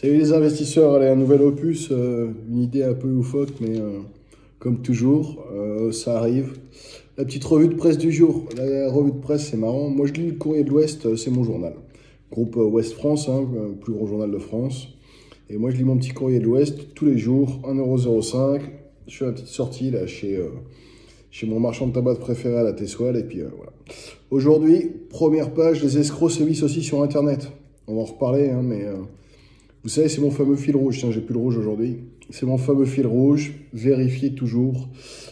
Salut les investisseurs, allez, un nouvel opus, une idée un peu loufoque, mais comme toujours, ça arrive. La petite revue de presse du jour. La revue de presse, c'est marrant. Moi, je lis le Courrier de l'Ouest, c'est mon journal. Groupe Ouest France, hein, plus gros journal de France. Et moi, je lis mon petit Courrier de l'Ouest tous les jours, 1,05 €. Je fais une petite sortie là, chez mon marchand de tabac préféré à la Tessoile. Et puis voilà. Aujourd'hui, première page, les escrocs sévissent aussi sur Internet. On va en reparler, hein, mais vous savez, c'est mon fameux fil rouge. Tiens, j'ai plus le rouge aujourd'hui. C'est mon fameux fil rouge, vérifiez toujours.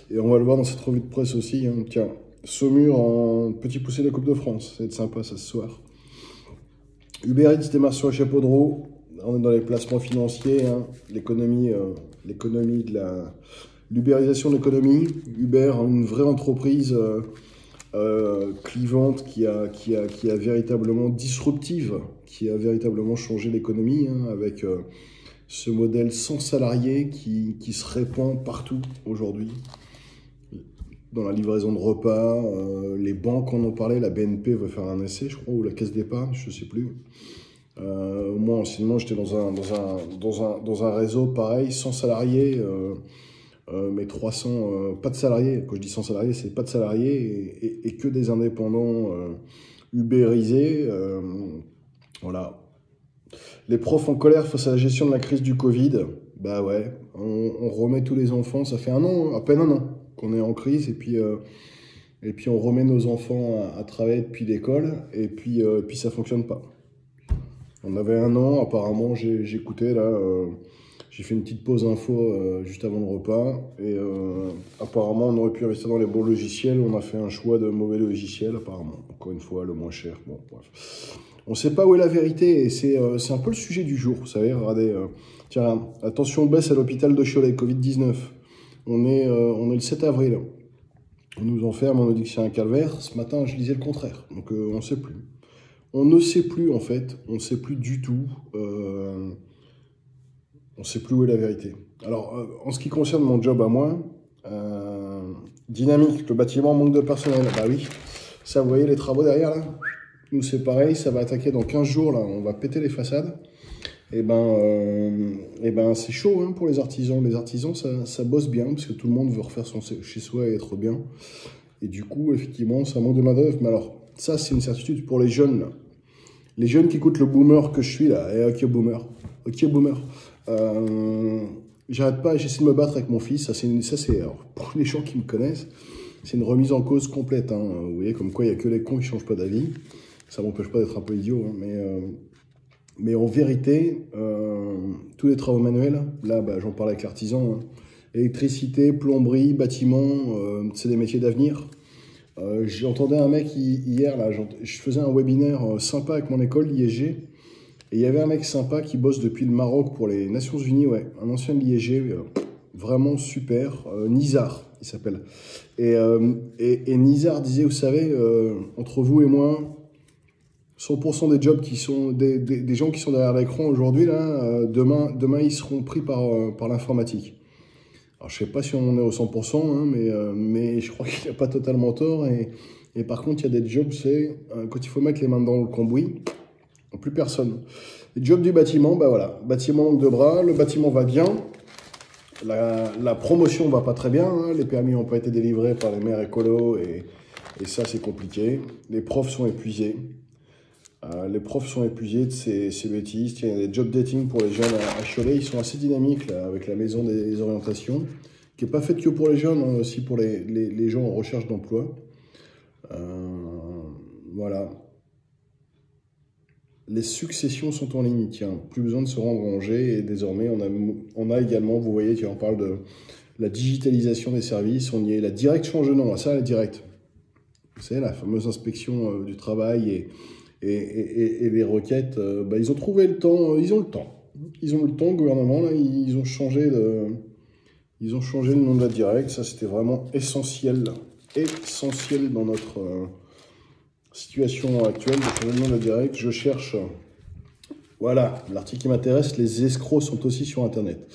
Et on va le voir dans cette revue de presse aussi. Hein. Tiens, Saumur en petit poussé de la Coupe de France. Ça va être sympa, ça, ce soir. Uber Eats démarre sur le chapeau de roue. On est dans les placements financiers, hein. L'économie de l'ubérisation de l'économie. Uber, une vraie entreprise clivante qui a véritablement disruptive, qui a véritablement changé l'économie, hein, avec ce modèle sans salariés qui se répand partout aujourd'hui. Dans la livraison de repas, les banques en ont parlé, la BNP veut faire un essai, je crois, ou la Caisse d'épargne, je ne sais plus. Moi, anciennement, j'étais dans un réseau pareil, sans salariés, mais 300, pas de salariés. Quand je dis sans salariés, c'est pas de salariés et que des indépendants ubérisés. Voilà. Les profs en colère face à la gestion de la crise du Covid. Bah ouais, on remet tous les enfants, ça fait un an, à peine un an qu'on est en crise, et puis on remet nos enfants à travailler depuis l'école, et puis ça fonctionne pas. On avait un an, apparemment, j'écoutais là, j'ai fait une petite pause info juste avant le repas, et apparemment on aurait pu investir dans les bons logiciels, on a fait un choix de mauvais logiciels apparemment, encore une fois le moins cher, bon bref. On ne sait pas où est la vérité, et c'est un peu le sujet du jour, vous savez, regardez, tiens, attention baisse à l'hôpital de Cholet, Covid-19, on est le 7 avril, on nous enferme, on nous dit que c'est un calvaire, ce matin je lisais le contraire, donc on ne sait plus. On ne sait plus en fait, on ne sait plus du tout, on ne sait plus où est la vérité. Alors, en ce qui concerne mon job à moi, dynamique, le bâtiment manque de personnel, bah oui, ça vous voyez les travaux derrière là, nous c'est pareil, ça va attaquer dans 15 jours là, on va péter les façades, et ben c'est chaud hein, pour les artisans ça bosse bien, parce que tout le monde veut refaire son chez soi et être bien, et du coup effectivement ça manque de main d'œuvre, mais alors ça c'est une certitude pour les jeunes là. Les jeunes qui écoutent le boomer que je suis là, et ok boomer, j'arrête pas, j'essaie de me battre avec mon fils, ça c'est alors, pour les gens qui me connaissent, c'est une remise en cause complète, hein. Vous voyez comme quoi il n'y a que les cons qui changent pas d'avis, ça m'empêche pas d'être un peu idiot, hein, mais en vérité, tous les travaux manuels, là bah, j'en parlais avec l'artisan, hein. Électricité, plomberie, bâtiment, c'est des métiers d'avenir. J'entendais un mec hier, là, je faisais un webinaire sympa avec mon école, l'ISG, et il y avait un mec sympa qui bosse depuis le Maroc pour les Nations Unies, ouais, un ancien de l'ISG, vraiment super, Nizar, il s'appelle. Et Nizar disait, vous savez, entre vous et moi, 100% des jobs qui sont, des gens qui sont derrière l'écran aujourd'hui, là, demain ils seront pris par l'informatique. Alors, je ne sais pas si on en est au 100%, hein, mais je crois qu'il n'a pas totalement tort. Et par contre, il y a des jobs, c'est quand il faut mettre les mains dans le cambouis, plus personne. Les jobs du bâtiment, bah voilà, bâtiment manque de bras, le bâtiment va bien, la promotion va pas très bien, hein, les permis n'ont pas été délivrés par les maires écolos, et ça c'est compliqué. Les profs sont épuisés. De ces bêtises. Tiens, il y a des job dating pour les jeunes à Cholet, ils sont assez dynamiques là, avec la maison des orientations, qui n'est pas faite que pour les jeunes, hein, aussi pour les gens en recherche d'emploi. Voilà. Les successions sont en ligne, tiens, plus besoin de se rendre en Angers, et désormais on a également, vous voyez, on parle de la digitalisation des services, on y est, la directe change de nom, ça la directe. Vous savez, la fameuse inspection du travail et les requêtes, bah, ils ont trouvé le temps, ils ont le temps. Ils ont le temps, le gouvernement, là, ils ont changé le nom de la directe. Ça, c'était vraiment essentiel dans notre situation actuelle, de changer le nom de la directe. Je cherche, voilà, l'article qui m'intéresse, les escrocs sont aussi sur Internet.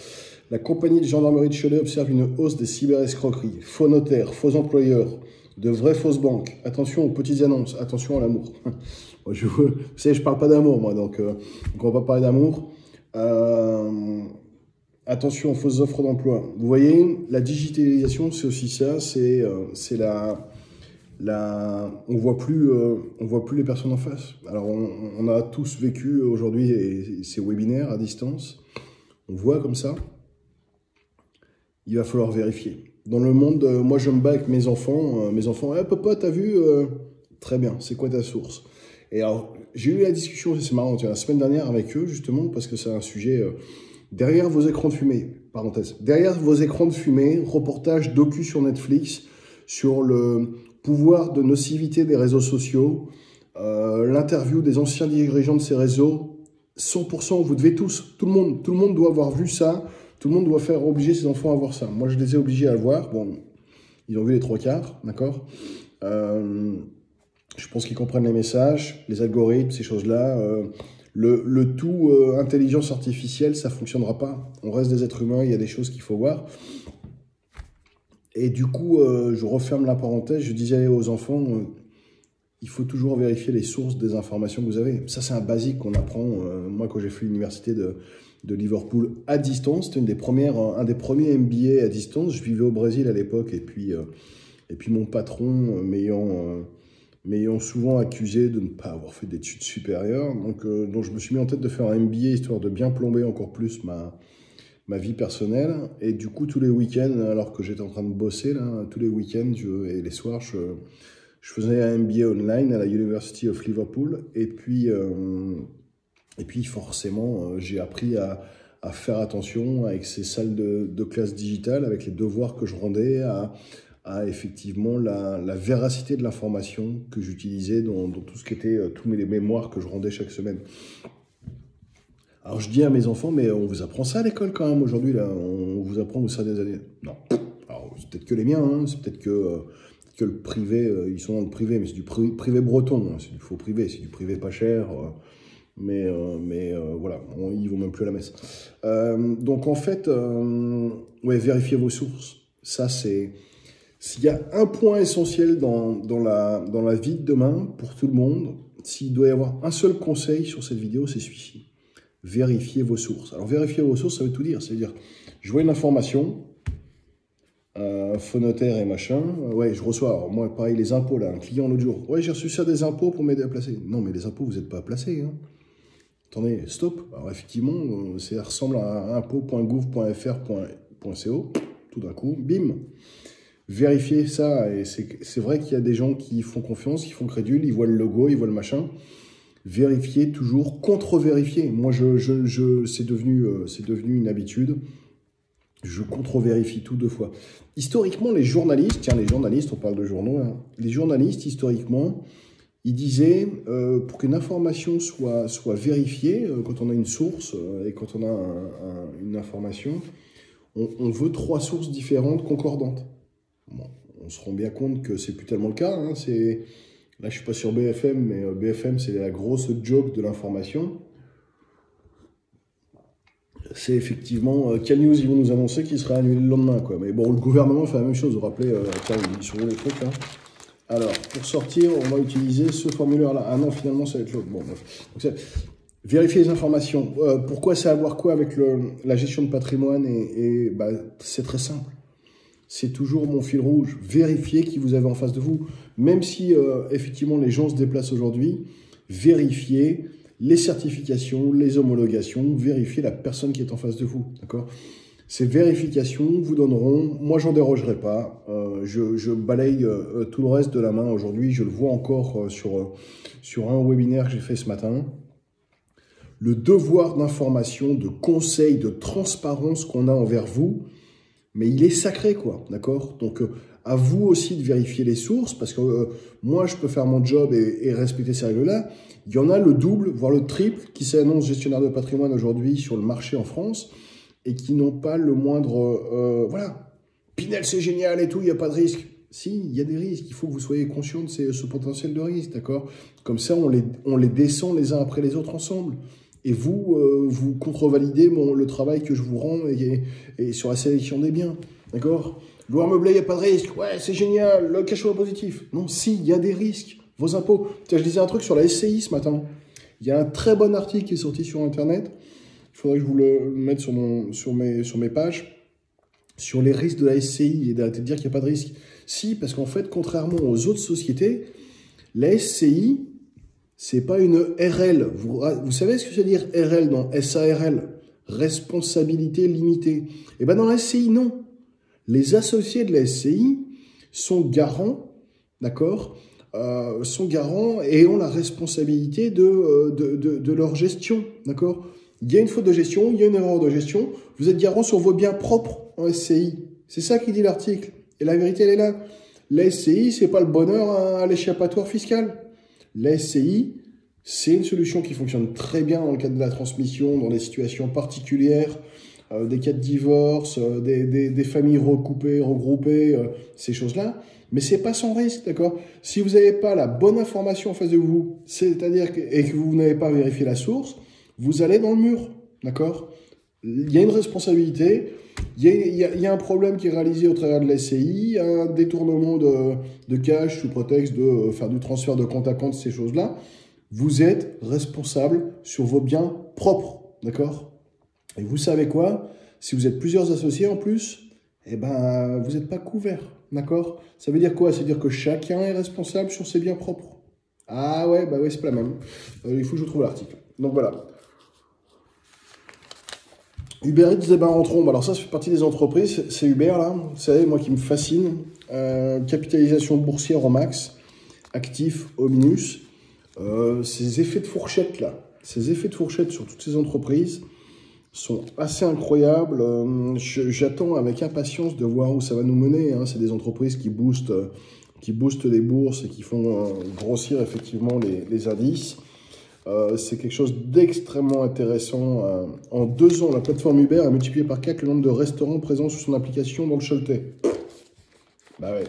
La compagnie de gendarmerie de Cholet observe une hausse des cyberescroqueries, faux notaires, faux employeurs, de vraies fausses banques. Attention aux petites annonces, attention à l'amour. Vous savez, je parle pas d'amour, moi, donc on va pas parler d'amour. Attention aux fausses offres d'emploi. Vous voyez, la digitalisation, c'est aussi ça, c'est on voit plus les personnes en face. Alors, on a tous vécu aujourd'hui ces webinaires à distance. On voit comme ça. Il va falloir vérifier. Dans le monde, moi, je me bats avec mes enfants. Hey, papa, t'as vu Très bien, c'est quoi ta source? Et alors, j'ai eu la discussion, c'est marrant, la semaine dernière avec eux, justement, parce que c'est un sujet... derrière vos écrans de fumée, parenthèse, derrière vos écrans de fumée, reportage docu sur Netflix, sur le pouvoir de nocivité des réseaux sociaux, l'interview des anciens dirigeants de ces réseaux, 100%, vous devez tous, tout le monde doit avoir vu ça, tout le monde doit faire obliger ses enfants à voir ça. Moi, je les ai obligés à le voir, bon, ils ont vu les 3/4, d'accord je pense qu'ils comprennent les messages, les algorithmes, ces choses-là. Le tout intelligence artificielle, ça ne fonctionnera pas. On reste des êtres humains, il y a des choses qu'il faut voir. Et du coup, je referme la parenthèse, je disais aux enfants, il faut toujours vérifier les sources des informations que vous avez. Ça, c'est un basique qu'on apprend. Moi, quand j'ai fait l'université de Liverpool à distance, c'était un des premiers MBA à distance. Je vivais au Brésil à l'époque, et puis mon patron m'ayant souvent accusé de ne pas avoir fait d'études supérieures. Donc je me suis mis en tête de faire un MBA, histoire de bien plomber encore plus ma vie personnelle. Et du coup, tous les week-ends, alors que j'étais en train de bosser, là, tous les week-ends et les soirs, je faisais un MBA online à la University of Liverpool. Et puis forcément, j'ai appris à faire attention avec ces salles de classe digitale, avec les devoirs que je rendais, à effectivement la véracité de l'information que j'utilisais dans tout ce qui était tous les mémoires que je rendais chaque semaine. Alors je dis à mes enfants, mais on vous apprend ça à l'école quand même aujourd'hui, là, on vous apprend où ça des années. Non, alors c'est peut-être que les miens, hein. C'est peut-être que le privé, ils sont dans le privé, mais c'est du privé breton, hein. C'est du faux privé, c'est du privé pas cher, mais voilà, ils vont même plus à la messe. Donc en fait, ouais, vérifiez vos sources, ça c'est... S'il y a un point essentiel dans la vie de demain, pour tout le monde, s'il doit y avoir un seul conseil sur cette vidéo, c'est celui-ci. Vérifiez vos sources. Alors, vérifier vos sources, ça veut tout dire. C'est-à-dire, je vois une information, phonotaire et machin. Ouais, je reçois, alors moi, pareil, les impôts, là, un client l'autre jour. Ouais, j'ai reçu ça des impôts pour m'aider à placer. Non, mais les impôts, vous n'êtes pas à placer, hein. Attendez, stop. Alors, effectivement, ça ressemble à impôts.gouv.fr.co. Tout d'un coup, bim. Vérifiez ça, et c'est vrai qu'il y a des gens qui font confiance, qui font crédule, ils voient le logo, ils voient le machin. Vérifiez toujours, contre-vérifiez. Moi, c'est devenu une habitude. Je contre-vérifie tout 2 fois. Historiquement, les journalistes, on parle de journaux, hein, les journalistes, historiquement, ils disaient, pour qu'une information soit vérifiée, quand on a une source et quand on a une information, on veut 3 sources différentes, concordantes. Bon, on se rend bien compte que c'est plus tellement le cas. Hein. Là, je suis pas sur BFM, mais BFM, c'est la grosse joke de l'information. C'est effectivement CNews, ils vont nous annoncer qu'il sera annulé le lendemain, quoi. Mais bon, le gouvernement fait la même chose. Vous vous rappelez, tiens, il sur les trucs là. Alors, pour sortir, on va utiliser ce formulaire-là. Ah non, finalement, ça va être l'autre. Bon, bref. Donc, vérifier les informations. Pourquoi ça a à voir quoi avec la gestion de patrimoine bah, c'est très simple. C'est toujours mon fil rouge. Vérifiez qui vous avez en face de vous. Même si, effectivement, les gens se déplacent aujourd'hui, vérifiez les certifications, les homologations, vérifiez la personne qui est en face de vous. D'accord ? Ces vérifications vous donneront... Moi, j'en dérogerai pas. Je balaye tout le reste de la main aujourd'hui. Je le vois encore sur un webinaire que j'ai fait ce matin. Le devoir d'information, de conseil, de transparence qu'on a envers vous, mais il est sacré, quoi, d'accord? Donc, à vous aussi de vérifier les sources, parce que moi, je peux faire mon job et respecter ces règles-là. Il y en a le double, voire le triple, qui s'annoncent gestionnaires de patrimoine aujourd'hui sur le marché en France, et qui n'ont pas le moindre... voilà, Pinel, c'est génial et tout, il n'y a pas de risque. Si, il y a des risques, il faut que vous soyez conscient de ce potentiel de risque, d'accord? Comme ça, on les descend les uns après les autres ensemble. Et vous, vous contrevalidez le travail que je vous rends et sur la sélection des biens. D'accord? Loi meublée, il n'y a pas de risque. Ouais, c'est génial, le cash flow positif. Non, si, il y a des risques. Vos impôts. Tiens, je disais un truc sur la SCI ce matin. Il y a un très bon article qui est sorti sur Internet. il faudrait que je vous le mette sur mes pages, sur les risques de la SCI, et d'arrêter de dire qu'il n'y a pas de risque. Si, parce qu'en fait, contrairement aux autres sociétés, la SCI, c'est pas une RL. Vous savez ce que ça veut dire RL dans SARL? Responsabilité limitée. Et bien dans la SCI, non. Les associés de la SCI sont garants, d'accord, sont garants et ont la responsabilité de leur gestion, d'accord. Il y a une faute de gestion, il y a une erreur de gestion, vous êtes garant sur vos biens propres en SCI. C'est ça qui dit l'article. Et la vérité, elle est là. La SCI, c'est pas le bonheur à l'échappatoire fiscal. La SCI, c'est une solution qui fonctionne très bien dans le cadre de la transmission, dans des situations particulières, des cas de divorce, des familles recoupées, regroupées, ces choses-là. Mais c'est pas sans risque, d'accord? Si vous n'avez pas la bonne information en face de vous, c'est-à-dire et que vous n'avez pas vérifié la source, vous allez dans le mur, d'accord? Il y a une responsabilité, il y a un problème qui est réalisé au travers de la SCI, un détournement de cash sous prétexte de faire du transfert de compte à compte, ces choses-là. Vous êtes responsable sur vos biens propres, d'accord? Et vous savez quoi? Si vous êtes plusieurs associés en plus, eh ben, vous n'êtes pas couverts, d'accord? Ça veut dire quoi? Ça veut dire que chacun est responsable sur ses biens propres. Ah ouais, bah ouais, c'est pas la même. Il faut que je trouve l'article. Donc voilà. Uber Eats, eh ben, rentrons. Alors ça fait partie des entreprises. C'est Uber, là. Vous savez, moi qui me fascine. Capitalisation boursière au max. Actif au minus. Ces effets de fourchette, là. Ces effets de fourchette sur toutes ces entreprises sont assez incroyables. J'attends avec impatience de voir où ça va nous mener. Hein. C'est des entreprises qui boostent les bourses et qui font grossir effectivement les indices. C'est quelque chose d'extrêmement intéressant. En 2 ans, la plateforme Uber a multiplié par 4 le nombre de restaurants présents sur son application dans le Choletais. Bah ouais,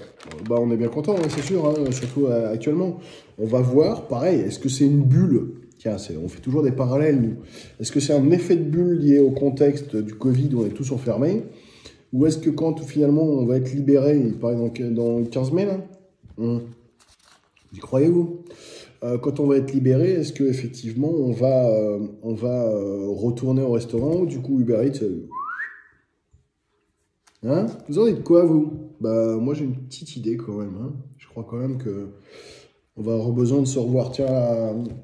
bah on est bien content, hein, c'est sûr, hein, surtout actuellement. On va voir, pareil, est-ce que c'est une bulle? Tiens, on fait toujours des parallèles, nous. Est-ce que c'est un effet de bulle lié au contexte du Covid où on est tous enfermés? Ou est-ce que quand finalement on va être libéré, il paraît dans 15 mai, là, y croyez-vous? Quand on va être libéré, est-ce qu'effectivement on va retourner au restaurant? Du coup, Uber Eats, hein? Vous en dites quoi, vous? Bah, moi j'ai une petite idée quand même. Hein. Je crois quand même que on va avoir besoin de se revoir. Tiens,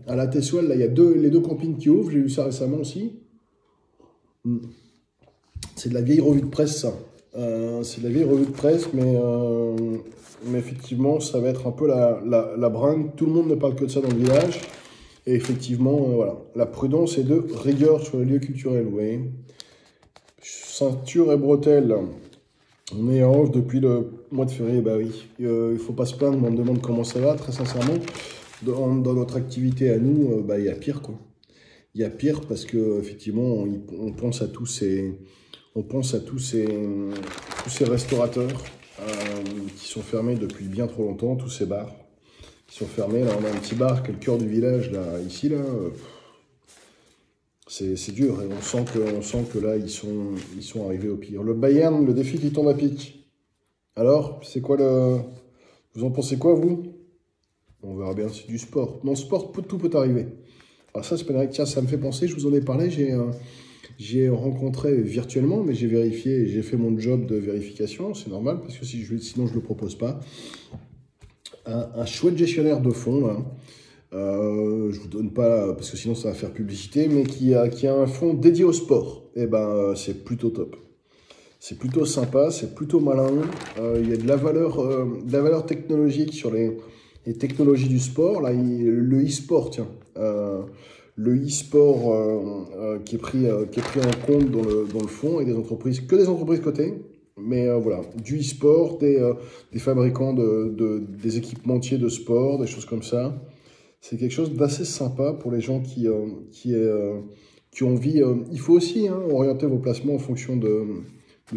à la Tessoile, là, il y a les 2 campings qui ouvrent. J'ai vu ça récemment aussi. C'est de la vieille revue de presse, ça. C'est de la vieille revue de presse, mais effectivement, ça va être un peu la bringue. Tout le monde ne parle que de ça dans le village. Et effectivement, voilà. La prudence est de rigueur sur les lieux culturels, vous voyez. Ceinture et bretelles. On est en off depuis le mois de février, bah oui. Il ne faut pas se plaindre, on me demande comment ça va, très sincèrement. Dans notre activité à nous, bah, il y a pire, quoi. Il y a pire parce qu'effectivement, on pense à tous ces restaurateurs qui sont fermés depuis bien trop longtemps, tous ces bars qui sont fermés. Là, on a un petit bar qui est le cœur du village, là, ici, là. C'est dur et on sent que là, ils sont arrivés au pire. Le Bayern, le défi qui tombe à pic. Alors, c'est quoi vous en pensez quoi, vous? On verra bien, c'est du sport. Dans le sport, tout peut arriver. Alors ça, tiens, ça me fait penser, je vous en ai parlé, j'ai rencontré virtuellement, mais j'ai vérifié, j'ai fait mon job de vérification, c'est normal, parce que sinon je ne le propose pas. Un chouette gestionnaire de fonds, là. Je vous donne pas, parce que sinon ça va faire publicité, mais qui a un fonds dédié au sport. Et ben, c'est plutôt top. C'est plutôt sympa, c'est plutôt malin. Il y a de la valeur technologique sur les technologies du sport. Là, le e-sport, tiens. Le e-sport qui est pris en compte dans le fond, et des entreprises cotées. Mais voilà, du e-sport, des fabricants des équipementiers de sport, des choses comme ça. C'est quelque chose d'assez sympa pour les gens qui ont envie. Il faut aussi orienter vos placements en fonction de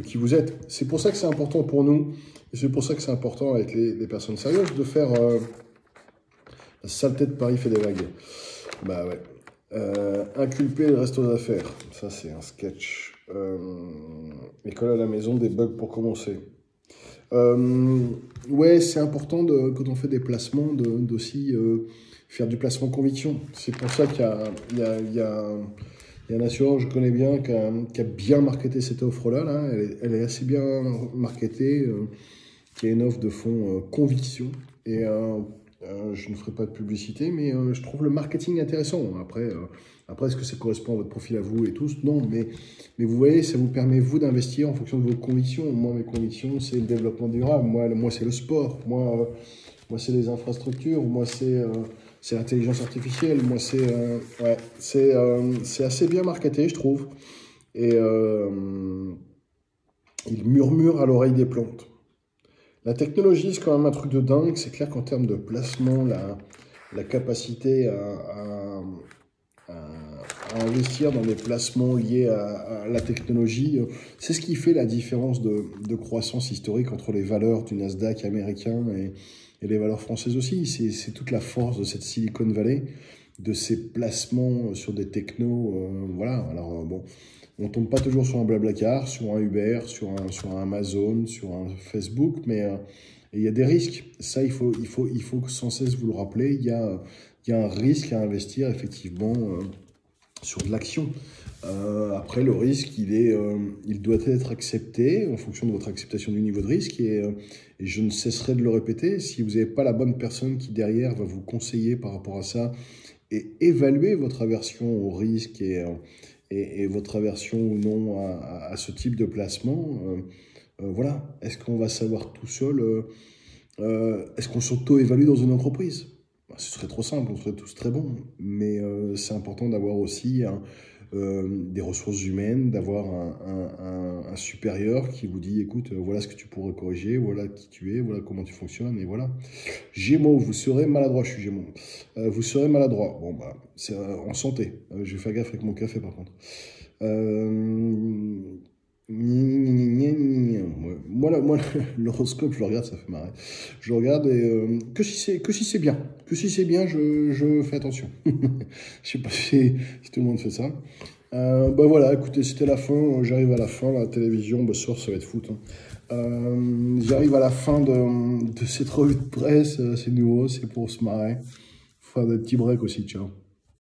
qui vous êtes. C'est pour ça que c'est important pour nous, et c'est pour ça que c'est important avec les personnes sérieuses de faire la saleté de Paris fait des vagues. Bah ouais. Inculper le reste aux affaires. Ça, c'est un sketch. École à la maison, des bugs pour commencer. Ouais, c'est important quand on fait des placements d'aussi faire du placement conviction. C'est pour ça qu'il y a Il y a un assureur que je connais bien qui a bien marketé cette offre-là. Là. Elle est assez bien marketée, qui a une offre de fonds conviction. Et je ne ferai pas de publicité, mais je trouve le marketing intéressant. Après, est-ce que ça correspond à votre profil à vous et tous? Non, mais vous voyez, ça vous permet, vous, d'investir en fonction de vos convictions. Moi, mes convictions, c'est le développement durable. Moi c'est le sport. Moi c'est les infrastructures. Moi, c'est l'intelligence artificielle. Moi, ouais, c'est assez bien marketé, je trouve. Et il murmure à l'oreille des plantes. La technologie, c'est quand même un truc de dingue. C'est clair qu'en termes de placement, la capacité à investir dans des placements liés à la technologie, c'est ce qui fait la différence de croissance historique entre les valeurs du Nasdaq américain et les valeurs françaises aussi. C'est toute la force de cette Silicon Valley, de ces placements sur des technos. Voilà, alors bon, on tombe pas toujours sur un Blablacar, sur un Uber, sur un Amazon, sur un Facebook, mais il y a des risques. Ça, il faut sans cesse vous le rappeler. Il y a un risque à investir effectivement sur de l'action. Après, le risque, il doit être accepté en fonction de votre acceptation du niveau de risque. Et je ne cesserai de le répéter, si vous n'avez pas la bonne personne qui derrière va vous conseiller par rapport à ça et évaluer votre aversion au risque et votre aversion ou non à ce type de placement, voilà. Est-ce qu'on va savoir tout seul est-ce qu'on s'auto-évalue dans une entreprise? Ce serait trop simple, on serait tous très bons. Mais c'est important d'avoir aussi des ressources humaines, d'avoir un supérieur qui vous dit, écoute, voilà ce que tu pourrais corriger, voilà qui tu es, voilà comment tu fonctionnes, et voilà. Gémeaux, vous serez maladroit, je suis Gémeaux. Vous serez maladroit. Bon, bah, c'est en santé. Je vais faire gaffe avec mon café, par contre. Moi, l'horoscope, je le regarde, ça fait marrer. Je regarde et que si c'est bien. Que si c'est bien, je fais attention. Je sais pas si tout le monde fait ça. Bah voilà, écoutez, c'était la fin. J'arrive à la fin. La télévision, bah, ce soir, ça va être foot. Hein. J'arrive à la fin de cette revue de presse. C'est nouveau, c'est pour se marrer. Faut faire des petits breaks aussi, ciao.